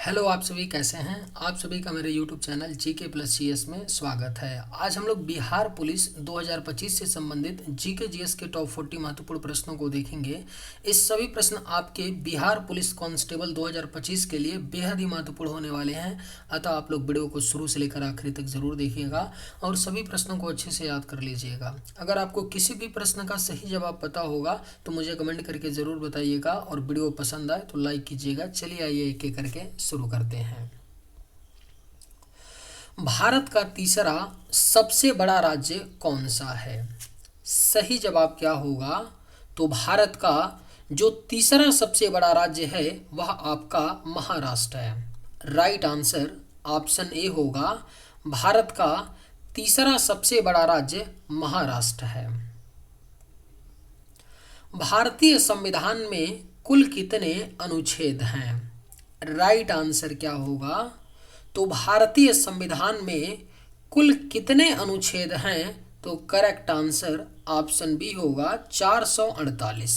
Hello, आप सभी कैसे हैं। आप सभी का मेरे YouTube channel GK plus GS में स्वागत है। आज हम लोग बिहार पुलिस 2025 से संबंधित जीके जीएस के टॉप 40 महत्वपूर्ण प्रश्नों को देखेंगे। इस सभी प्रश्न आपके बिहार पुलिस कांस्टेबल 2025 के लिए बेहद ही महत्वपूर्ण होने वाले हैं। अतः आप लोग वीडियो को शुरू से लेकर आखिरी तक जरूर देखिएगा और सभी प्रश्नों को अच्छे से याद कर लीजिएगा। अगर आपको किसी भी प्रश्न का सही जवाब पता होगा तो मुझे कमेंट करके ज़रूर बताइएगा और वीडियो पसंद आए तो लाइक कीजिएगा। चलिए आइए एक एक करके शुरू करते हैं। भारत का तीसरा सबसे बड़ा राज्य कौन सा है? सही जवाब क्या होगा? तो भारत का जो तीसरा सबसे बड़ा राज्य है वह आपका महाराष्ट्र है। राइट आंसर ऑप्शन ए होगा। भारत का तीसरा सबसे बड़ा राज्य महाराष्ट्र है। भारतीय संविधान में कुल कितने अनुच्छेद हैं? राइट आंसर क्या होगा? तो भारतीय संविधान में कुल कितने अनुच्छेद हैं? तो करेक्ट आंसर ऑप्शन बी होगा 448।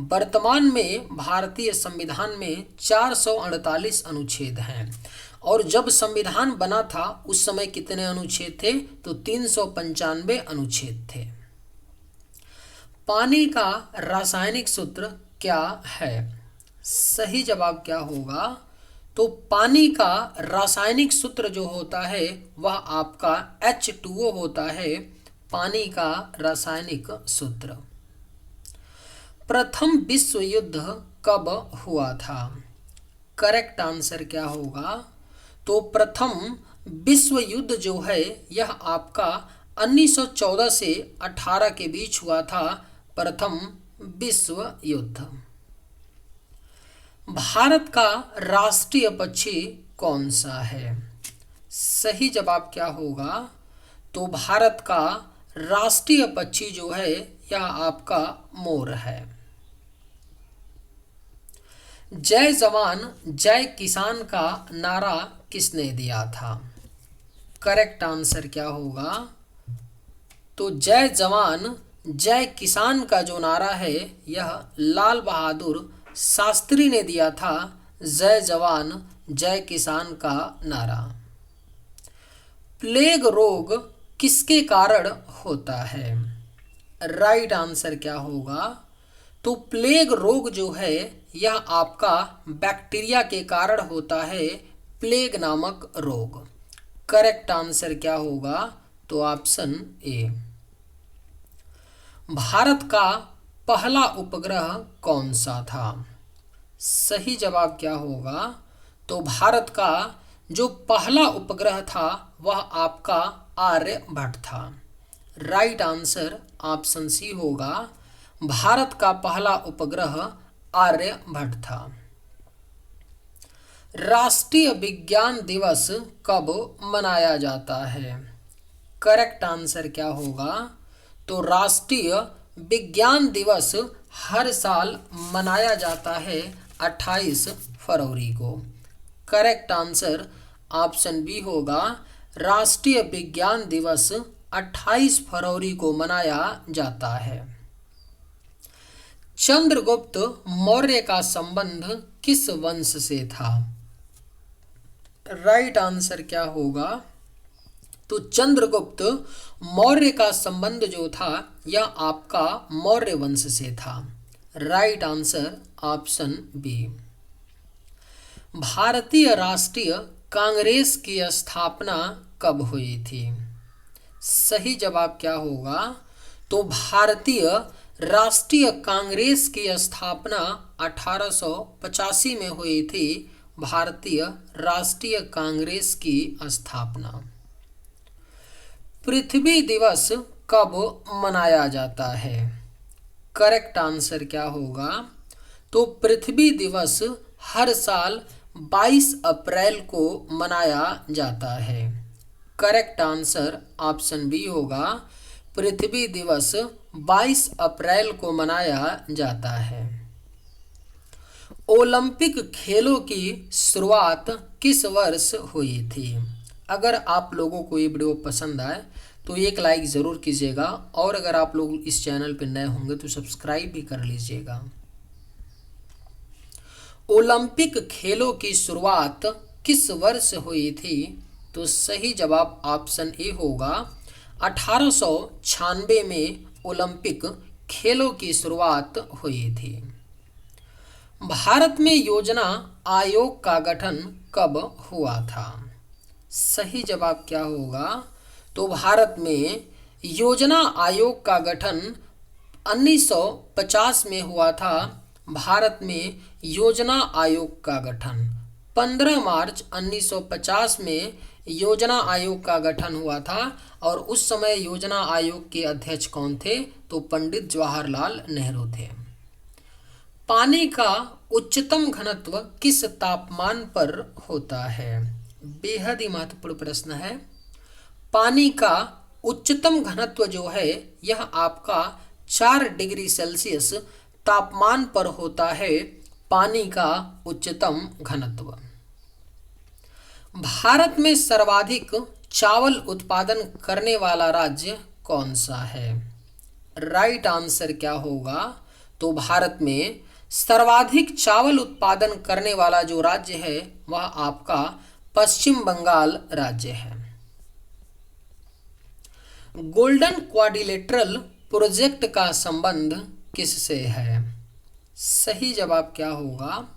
वर्तमान में भारतीय संविधान में 448 अनुच्छेद हैं और जब संविधान बना था उस समय कितने अनुच्छेद थे? तो 395 अनुच्छेद थे। पानी का रासायनिक सूत्र क्या है? सही जवाब क्या होगा? तो पानी का रासायनिक सूत्र जो होता है वह आपका H2O होता है। पानी का रासायनिक सूत्र। प्रथम विश्व युद्ध कब हुआ था? करेक्ट आंसर क्या होगा? तो प्रथम विश्व युद्ध जो है यह आपका 1914 से 18 के बीच हुआ था। प्रथम विश्व युद्ध। भारत का राष्ट्रीय पक्षी कौन सा है? सही जवाब क्या होगा? तो भारत का राष्ट्रीय पक्षी जो है यह आपका मोर है। जय जवान जय किसान का नारा किसने दिया था? करेक्ट आंसर क्या होगा? तो जय जवान जय किसान का जो नारा है यह लाल बहादुर शास्त्री ने दिया था। जय जवान जय किसान का नारा। प्लेग रोग किसके कारण होता है? राइट आंसर क्या होगा? तो प्लेग रोग जो है यह आपका बैक्टीरिया के कारण होता है। प्लेग नामक रोग। करेक्ट आंसर क्या होगा? तो ऑप्शन ए। भारत का पहला उपग्रह कौन सा था? सही जवाब क्या होगा? तो भारत का जो पहला उपग्रह था वह आपका आर्यभट्ट था। राइट आंसर ऑप्शन सी होगा। भारत का पहला उपग्रह आर्यभट्ट था। राष्ट्रीय विज्ञान दिवस कब मनाया जाता है? करेक्ट आंसर क्या होगा? तो राष्ट्रीय विज्ञान दिवस हर साल मनाया जाता है 28 फरवरी को। करेक्ट आंसर ऑप्शन बी होगा। राष्ट्रीय विज्ञान दिवस 28 फरवरी को मनाया जाता है। चंद्रगुप्त मौर्य का संबंध किस वंश से था? राइट आंसर क्या होगा? तो चंद्रगुप्त मौर्य का संबंध जो था यह आपका मौर्य वंश से था। Right answer option B. Bharatiya Rashtriya Congress की स्थापना कब हुई थी? सही जवाब क्या होगा? तो भारतीय राष्ट्रीय कांग्रेस की स्थापना 1885 में हुई थी। भारतीय राष्ट्रीय कांग्रेस की स्थापना। पृथ्वी दिवस कब मनाया जाता है? करेक्ट आंसर क्या होगा? तो पृथ्वी दिवस हर साल 22 अप्रैल को मनाया जाता है। करेक्ट आंसर ऑप्शन बी होगा। पृथ्वी दिवस 22 अप्रैल को मनाया जाता है। ओलंपिक खेलों की शुरुआत किस वर्ष हुई थी? अगर आप लोगों को ये वीडियो पसंद आए तो एक लाइक ज़रूर कीजिएगा और अगर आप लोग इस चैनल पर नए होंगे तो सब्सक्राइब भी कर लीजिएगा। ओलंपिक खेलों की शुरुआत किस वर्ष हुई थी? तो सही जवाब ऑप्शन ए होगा 1896 में ओलंपिक खेलों की शुरुआत हुई थी। भारत में योजना आयोग का गठन कब हुआ था? सही जवाब क्या होगा? तो भारत में योजना आयोग का गठन 1950 में हुआ था। भारत में योजना आयोग का गठन 15 मार्च 1950 में योजना आयोग का गठन हुआ था। और उस समय योजना आयोग के अध्यक्ष कौन थे? तो पंडित जवाहरलाल नेहरू थे। पानी का उच्चतम घनत्व किस तापमान पर होता है? बेहद ही महत्वपूर्ण प्रश्न है। पानी का उच्चतम घनत्व जो है यह आपका 4 डिग्री सेल्सियस तापमान पर होता है। पानी का उच्चतम घनत्व। भारत में सर्वाधिक चावल उत्पादन करने वाला राज्य कौन सा है? राइट आंसर क्या होगा? तो भारत में सर्वाधिक चावल उत्पादन करने वाला जो राज्य है वह आपका पश्चिम बंगाल राज्य है। गोल्डन क्वाड्रिलेटरल प्रोजेक्ट का संबंध किससे है? सही जवाब क्या होगा?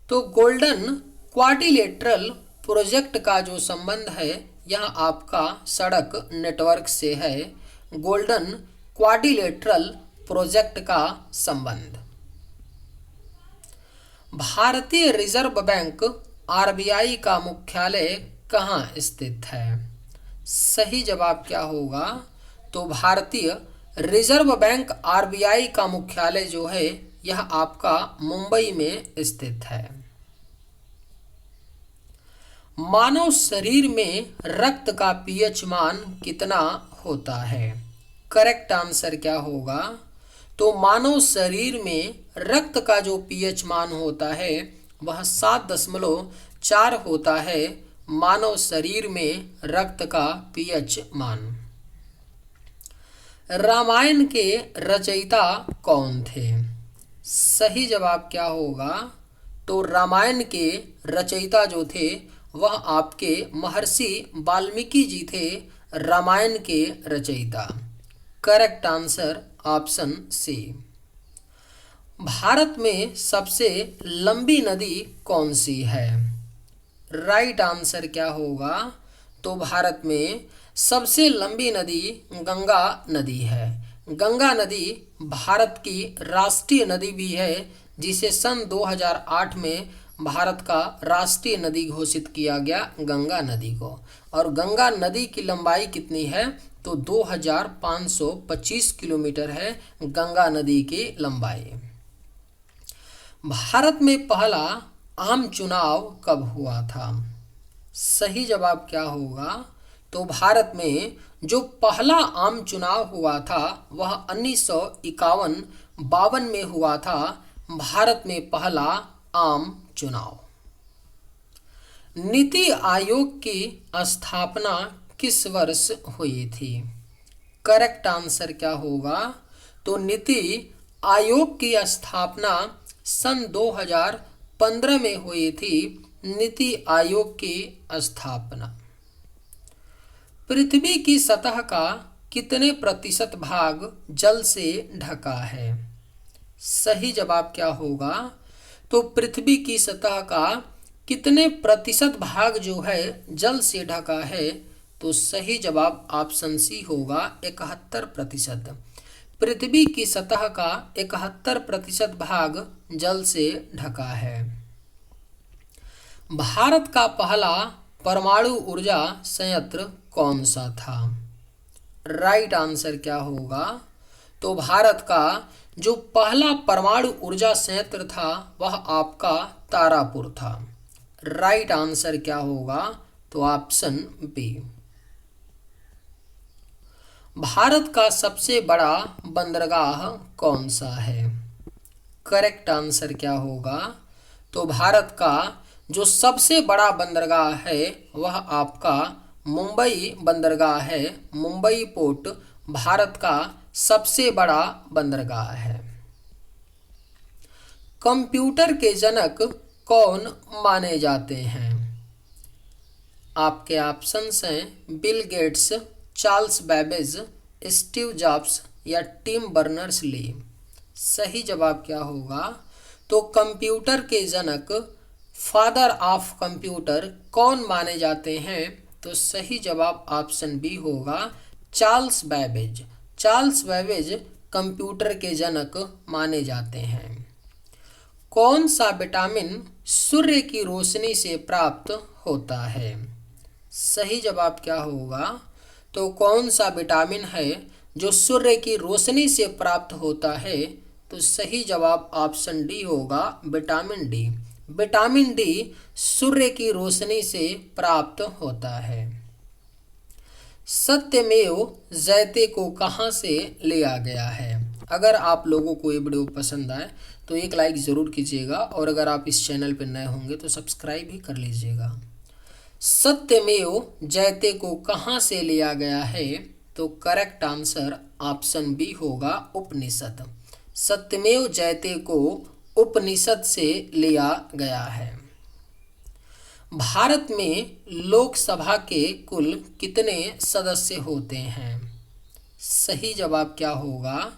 तो गोल्डन क्वाड्रिलेटरल प्रोजेक्ट का जो संबंध है यह आपका सड़क नेटवर्क से है। गोल्डन क्वाड्रिलेटरल प्रोजेक्ट का संबंध। भारतीय रिजर्व बैंक आरबीआई का मुख्यालय कहाँ स्थित है? सही जवाब क्या होगा? तो भारतीय रिजर्व बैंक आरबीआई का मुख्यालय जो है यह आपका मुंबई में स्थित है। मानव शरीर में रक्त का पीएच मान कितना होता है? करेक्ट आंसर क्या होगा? तो मानव शरीर में रक्त का जो पीएच मान होता है वह 7.4 होता है। मानव शरीर में रक्त का पीएच मान। रामायण के रचयिता कौन थे? सही जवाब क्या होगा? तो रामायण के रचयिता जो थे वह आपके महर्षि वाल्मीकि जी थे। रामायण के रचयिता। Correct answer option C. Bharat में सबसे लंबी नदी कौन सी है? राइट आंसर क्या होगा? तो भारत में सबसे लंबी नदी गंगा नदी है। गंगा नदी भारत की राष्ट्रीय नदी भी है, जिसे सन 2008 में भारत का राष्ट्रीय नदी घोषित किया गया गंगा नदी को। और गंगा नदी की लंबाई कितनी है? तो 2525 किलोमीटर है गंगा नदी की लंबाई। भारत में पहला आम चुनाव कब हुआ था? सही जवाब क्या होगा? तो भारत में जो पहला आम चुनाव हुआ था वह 1951-52 में हुआ था। भारत में पहला आम चुनाव। नीति आयोग की स्थापना किस वर्ष हुई थी? करेक्ट आंसर क्या होगा? तो नीति आयोग की स्थापना सन 2015 में हुई थी। नीति आयोग की स्थापना। पृथ्वी की सतह का कितने प्रतिशत भाग जल से ढका है? सही जवाब क्या होगा? तो पृथ्वी की सतह का कितने प्रतिशत भाग जो है जल से ढका है? तो सही जवाब ऑप्शन सी होगा 71%। पृथ्वी की सतह का 71% भाग जल से ढका है। भारत का पहला परमाणु ऊर्जा संयंत्र कौन सा था? राइट आंसर क्या होगा? तो भारत का जो पहला परमाणु ऊर्जा संयंत्र था वह आपका तारापुर था। राइट आंसर क्या होगा? तो ऑप्शन बी। भारत का सबसे बड़ा बंदरगाह कौन सा है? करेक्ट आंसर क्या होगा? तो भारत का जो सबसे बड़ा बंदरगाह है वह आपका मुंबई बंदरगाह है। मुंबई पोर्ट भारत का सबसे बड़ा बंदरगाह है। कंप्यूटर के जनक कौन माने जाते हैं? आपके ऑप्शंस हैं Bill Gates, Charles Babbage, Steve jobs या टिम बर्नर्स-ली। सही जवाब क्या होगा? तो कंप्यूटर के जनक, फादर ऑफ कंप्यूटर कौन माने जाते हैं? तो सही जवाब ऑप्शन बी होगा, Charles Babbage. Charles Babbage computer के जनक माने जाते हैं। कौन सा विटामिन सूर्य की रोशनी से प्राप्त होता है? सही जवाब क्या होगा? तो कौन सा विटामिन है जो सूर्य की रोशनी से प्राप्त होता है? तो सही जवाब ऑप्शन डी होगा, विटामिन डी। विटामिन डी सूर्य की रोशनी से प्राप्त होता है। सत्यमेव जयते को कहाँ से लिया गया है? अगर आप लोगों को ये वीडियो पसंद आए तो एक लाइक ज़रूर कीजिएगा और अगर आप इस चैनल पर नए होंगे तो सब्सक्राइब भी कर लीजिएगा। सत्यमेव जयते को कहाँ से लिया गया है? तो करेक्ट आंसर ऑप्शन बी होगा, उपनिषद। सत्यमेव जयते को उपनिषद से लिया गया है। भारत में लोकसभा के कुल कितने सदस्य होते हैं? सही जवाब क्या होगा?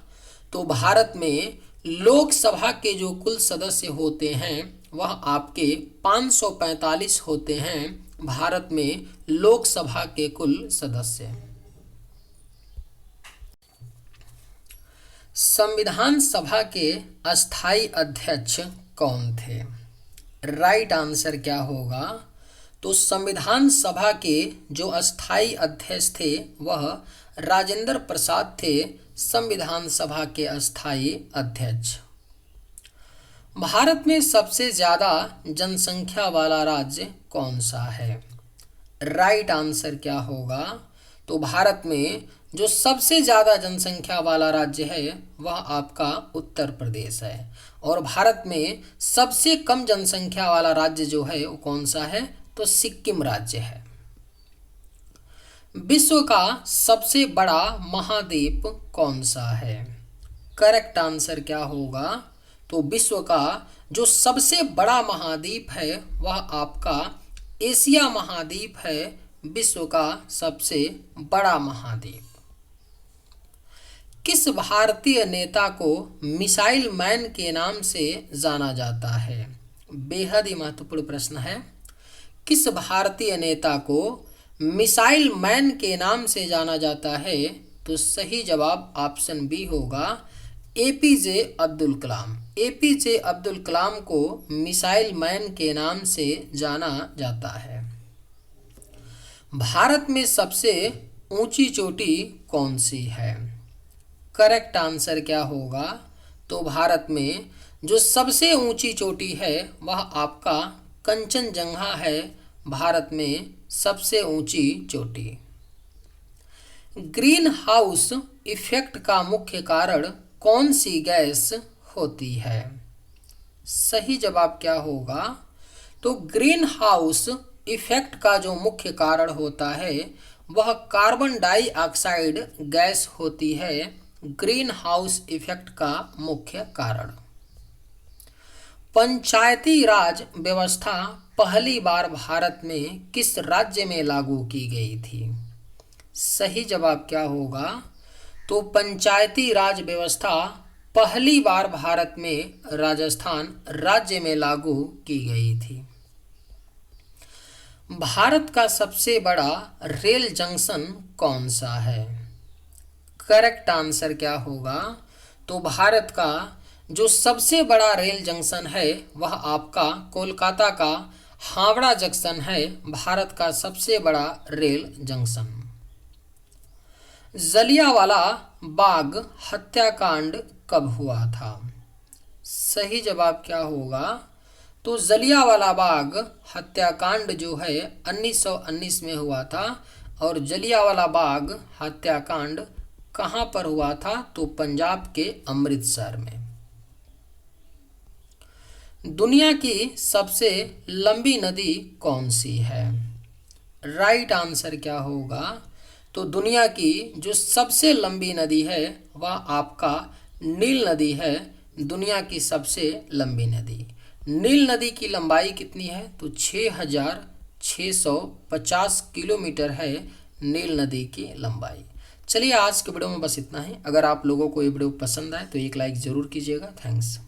तो भारत में लोकसभा के जो कुल सदस्य होते हैं वह आपके 545 होते हैं। भारत में लोकसभा के कुल सदस्य। संविधान सभा के अस्थायी अध्यक्ष कौन थे? राइट आंसर क्या होगा? तो संविधान सभा के जो अस्थायी अध्यक्ष थे वह राजेंद्र प्रसाद थे, संविधान सभा के अस्थायी अध्यक्ष। भारत में सबसे ज़्यादा जनसंख्या वाला राज्य कौन सा है? राइट आंसर क्या होगा? तो भारत में जो सबसे ज़्यादा जनसंख्या वाला राज्य है वह आपका उत्तर प्रदेश है और भारत में सबसे कम जनसंख्या वाला राज्य जो है वो कौन सा है? तो सिक्किम राज्य है। विश्व का सबसे बड़ा महाद्वीप कौन सा है? करेक्ट आंसर क्या होगा? तो विश्व का जो सबसे बड़ा महाद्वीप है वह आपका एशिया महाद्वीप है, विश्व का सबसे बड़ा महाद्वीप। किस भारतीय नेता को मिसाइल मैन के नाम से जाना जाता है? बेहद ही महत्वपूर्ण प्रश्न है। किस भारतीय नेता को मिसाइल मैन के नाम से जाना जाता है? तो सही जवाब ऑप्शन बी होगा, एपीजे अब्दुल कलाम। एपीजे अब्दुल कलाम को मिसाइल मैन के नाम से जाना जाता है। भारत में सबसे ऊंची चोटी कौन सी है? करेक्ट आंसर क्या होगा? तो भारत में जो सबसे ऊंची चोटी है वह आपका कंचनजंगा है, भारत में सबसे ऊंची चोटी। ग्रीन हाउस इफेक्ट का मुख्य कारण कौन सी गैस होती है? सही जवाब क्या होगा? तो ग्रीन हाउस इफेक्ट का जो मुख्य कारण होता है वह कार्बन डाइऑक्साइड गैस होती है, ग्रीन हाउस इफेक्ट का मुख्य कारण। पंचायती राज व्यवस्था पहली बार भारत में किस राज्य में लागू की गई थी? सही जवाब क्या होगा? तो पंचायती राज व्यवस्था पहली बार भारत में राजस्थान राज्य में लागू की गई थी। भारत का सबसे बड़ा रेल जंक्शन कौन सा है? करेक्ट आंसर क्या होगा? तो भारत का जो सबसे बड़ा रेल जंक्शन है वह आपका कोलकाता का हावड़ा जंक्शन है, भारत का सबसे बड़ा रेल जंक्शन। जलियांवाला बाग हत्याकांड कब हुआ था? सही जवाब क्या होगा? तो जलियांवाला बाग हत्याकांड जो है 1919 में हुआ था और जलियांवाला बाग हत्याकांड कहाँ पर हुआ था? तो पंजाब के अमृतसर में। दुनिया की सबसे लंबी नदी कौन सी है? राइट आंसर क्या होगा? तो दुनिया की जो सबसे लंबी नदी है वह आपका नील नदी है, दुनिया की सबसे लंबी नदी। नील नदी की लंबाई कितनी है? तो 6,650 किलोमीटर है नील नदी की लंबाई। चलिए आज के वीडियो में बस इतना ही। अगर आप लोगों को ये वीडियो पसंद आए तो एक लाइक ज़रूर कीजिएगा। थैंक्स।